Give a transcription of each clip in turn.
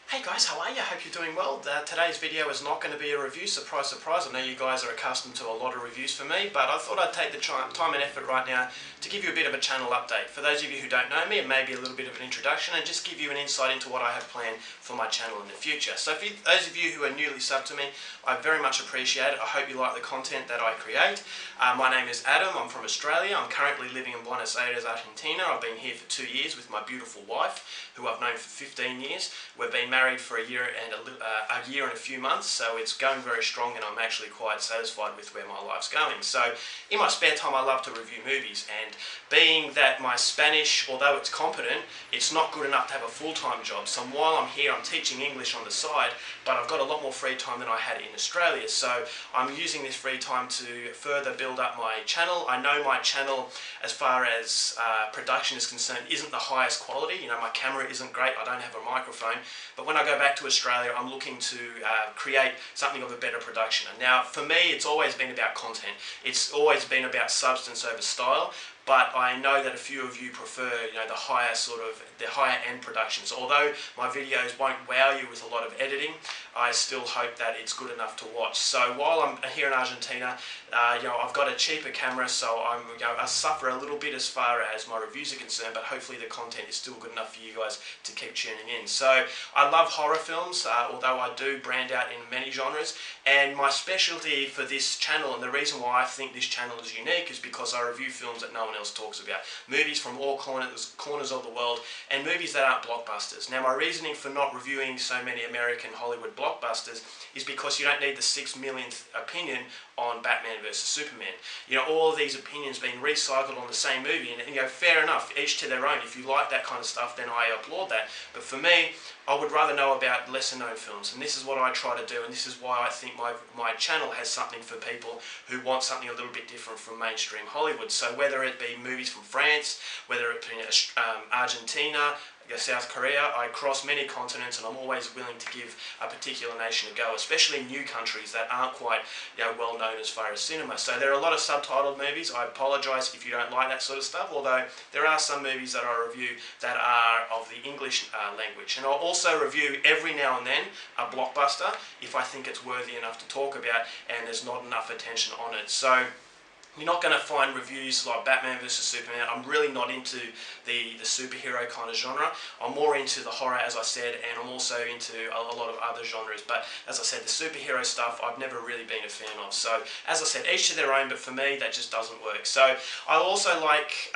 Hey guys, how are you? Hope you're doing well. Today's video is not going to be a review, surprise surprise. I know you guys are accustomed to a lot of reviews from me, but I thought I'd take the time and effort right now to give you a bit of a channel update. For those of you who don't know me, and maybe a little bit of an introduction, and just give you an insight into what I have planned for my channel in the future. So for those of you who are newly subbed to me, I very much appreciate it. I hope you like the content that I create. My name is Adam, I'm from Australia. I'm currently living in Buenos Aires, Argentina. I've been here for 2 years with my beautiful wife, who I've known for 15 years. We've been married for a year and a few months, so it's going very strong, and I'm actually quite satisfied with where my life's going. So in my spare time I love to review movies, and being that my Spanish, although it's competent, it's not good enough to have a full-time job. So while I'm here I'm teaching English on the side, but I've got a lot more free time than I had in Australia. So I'm using this free time to further build up my channel. I know my channel, as far as production is concerned, isn't the highest quality. You know, my camera isn't great, I don't have a microphone, but when I go back to Australia I'm looking to create something of a better production. And now for me it's always been about content. It's always been about substance over style. But I know that a few of you prefer, the higher end productions. Although my videos won't wow you with a lot of editing, I still hope that it's good enough to watch. So while I'm here in Argentina, I've got a cheaper camera, so I suffer a little bit as far as my reviews are concerned, but hopefully the content is still good enough for you guys to keep tuning in. So I love horror films, although I do brand out in many genres, and my specialty for this channel, and the reason why I think this channel is unique, is because I review films that no one else talks about. Movies from all corners of the world, and movies that aren't blockbusters. Now my reasoning for not reviewing so many American Hollywood blockbusters is because you don't need the 6 millionth opinion on Batman vs Superman. All of these opinions being recycled on the same movie, and fair enough, each to their own. If you like that kind of stuff, then I applaud that. But for me, I would rather know about lesser known films, and this is what I try to do, and this is why I think my channel has something for people who want something a little bit different from mainstream Hollywood. So whether it be movies from France, whether it be Argentina, South Korea, I cross many continents, and I'm always willing to give a particular nation a go, especially new countries that aren't quite well known as far as cinema. So there are a lot of subtitled movies. I apologise if you don't like that sort of stuff, although there are some movies that I review that are of the English language. And I'll also review every now and then a blockbuster if I think it's worthy enough to talk about and there's not enough attention on it. So you're not going to find reviews like Batman vs Superman. I'm really not into the superhero kind of genre. I'm more into the horror, as I said, and I'm also into a lot of other genres. But as I said, the superhero stuff I've never really been a fan of. So as I said, each to their own, but for me that just doesn't work. So I also like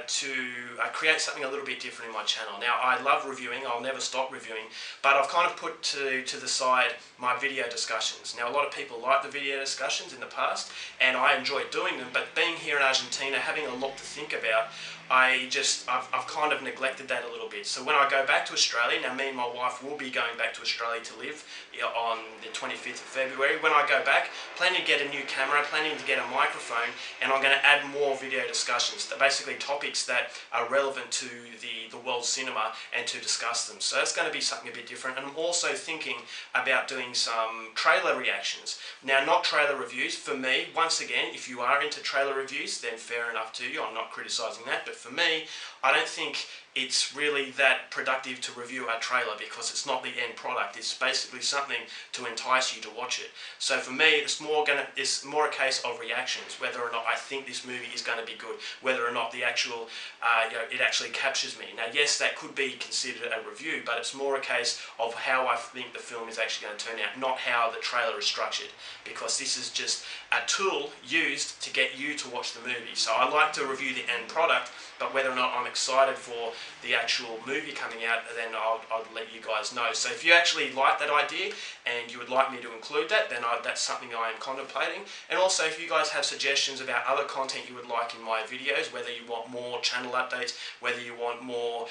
to create something a little bit different in my channel. Now I love reviewing, I'll never stop reviewing, but I've kind of put to the side my video discussions. Now a lot of people like the video discussions in the past, and I enjoy doing them. But being here in Argentina, having a lot to think about, I've kind of neglected that a little bit. So when I go back to Australia, now me and my wife will be going back to Australia to live on the 25th of February. When I go back, planning to get a new camera, planning to get a microphone, and I'm going to add more video discussions, basically topics that are relevant to the world cinema, and to discuss them. So it's going to be something a bit different. And I'm also thinking about doing some trailer reactions. Now, not trailer reviews. For me, once again, if you are into trailer reviews, then fair enough to you. I'm not criticising that. But for me, I don't think it's really that productive to review a trailer, because it's not the end product. It's basically something to entice you to watch it. So for me, it's more a case of reactions, whether or not I think this movie is going to be good, whether or not the actual it actually captures me. Now yes, that could be considered a review, but it's more a case of how I think the film is actually going to turn out, not how the trailer is structured, because this is just a tool used to get you to watch the movie. So I like to review the end product, but whether or not I'm excited for the actual movie coming out, then I'll let you guys know. So if you actually like that idea and you would like me to include that, then that's something I am contemplating. And also, if you guys have suggestions about other content you would like in my videos, whether you want more channel updates, whether you want more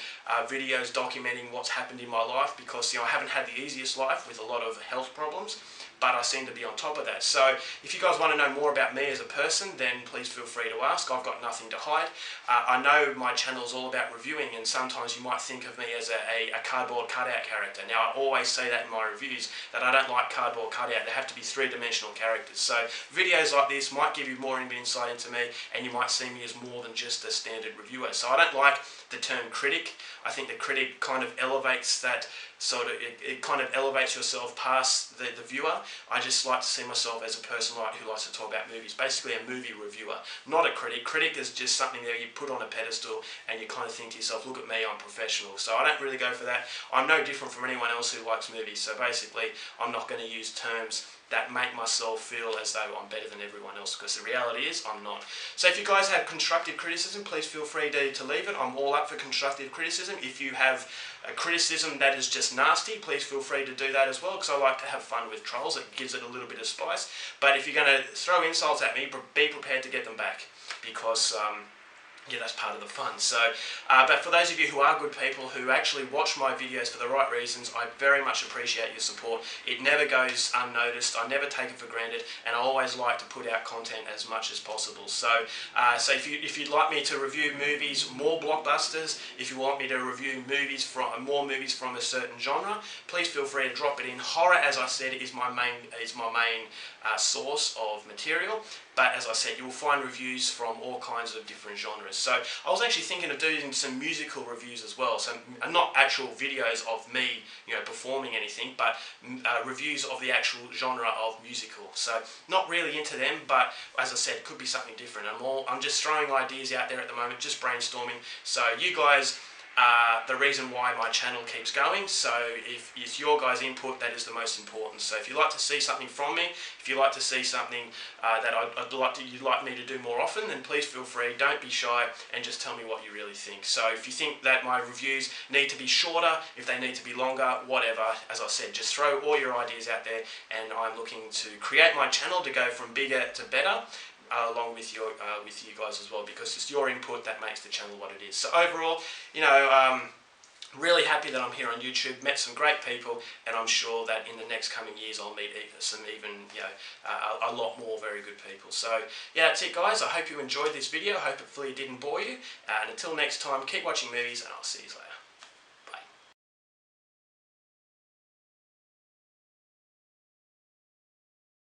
videos documenting what's happened in my life, because I haven't had the easiest life with a lot of health problems, but I seem to be on top of that. So if you guys want to know more about me as a person, then please feel free to ask. I've got nothing to hide. I know my channel is all about reviewing, and sometimes you might think of me as a cardboard cutout character. Now I always say that in my reviews, that I don't like cardboard cutout. They have to be three-dimensional characters. So videos like this might give you more insight into me, and you might see me as more than just a standard reviewer. So I don't like the term critic. I think the critic kind of elevates that it kind of elevates yourself past the viewer. I just like to see myself as a person who likes to talk about movies, basically a movie reviewer, not a critic. Critic is just something that you put on a pedestal and you kind of think to yourself, look at me, I'm professional. So I don't really go for that. I'm no different from anyone else who likes movies. So basically, I'm not going to use terms that make myself feel as though I'm better than everyone else, because the reality is I'm not. So if you guys have constructive criticism, please feel free to leave it. I'm all up for constructive criticism. If you have a criticism that is just nasty, please feel free to do that as well, because I like to have fun with trolls. It gives it a little bit of spice. But if you're going to throw insults at me, be prepared to get them back, because yeah, that's part of the fun. So, but for those of you who are good people, who actually watch my videos for the right reasons, I very much appreciate your support. It never goes unnoticed. I never take it for granted, and I always like to put out content as much as possible. So, so if you'd like me to review movies, more blockbusters, if you want me to review more movies from a certain genre, please feel free to drop it in. Horror, as I said, is my main source of material. But as I said, you will find reviews from all kinds of different genres. So I was actually thinking of doing some musical reviews as well. So not actual videos of me, performing anything, but reviews of the actual genre of musical. So not really into them, but as I said, could be something different. I'm just throwing ideas out there at the moment, just brainstorming. So you guys, the reason why my channel keeps going, so if it's your guys' input, that is the most important. So if you'd like to see something from me, if you'd like to see something that you'd like me to do more often, then please feel free, don't be shy, and just tell me what you really think. So if you think that my reviews need to be shorter, if they need to be longer, whatever, as I said, just throw all your ideas out there, and I'm looking to create my channel to go from bigger to better, along with you guys as well, because it's your input that makes the channel what it is. So overall, really happy that I'm here on YouTube, met some great people, and I'm sure that in the next coming years I'll meet a lot more very good people. So yeah, that's it guys. I hope you enjoyed this video. I hope hopefully it didn't bore you. And until next time, keep watching movies, and I'll see you later.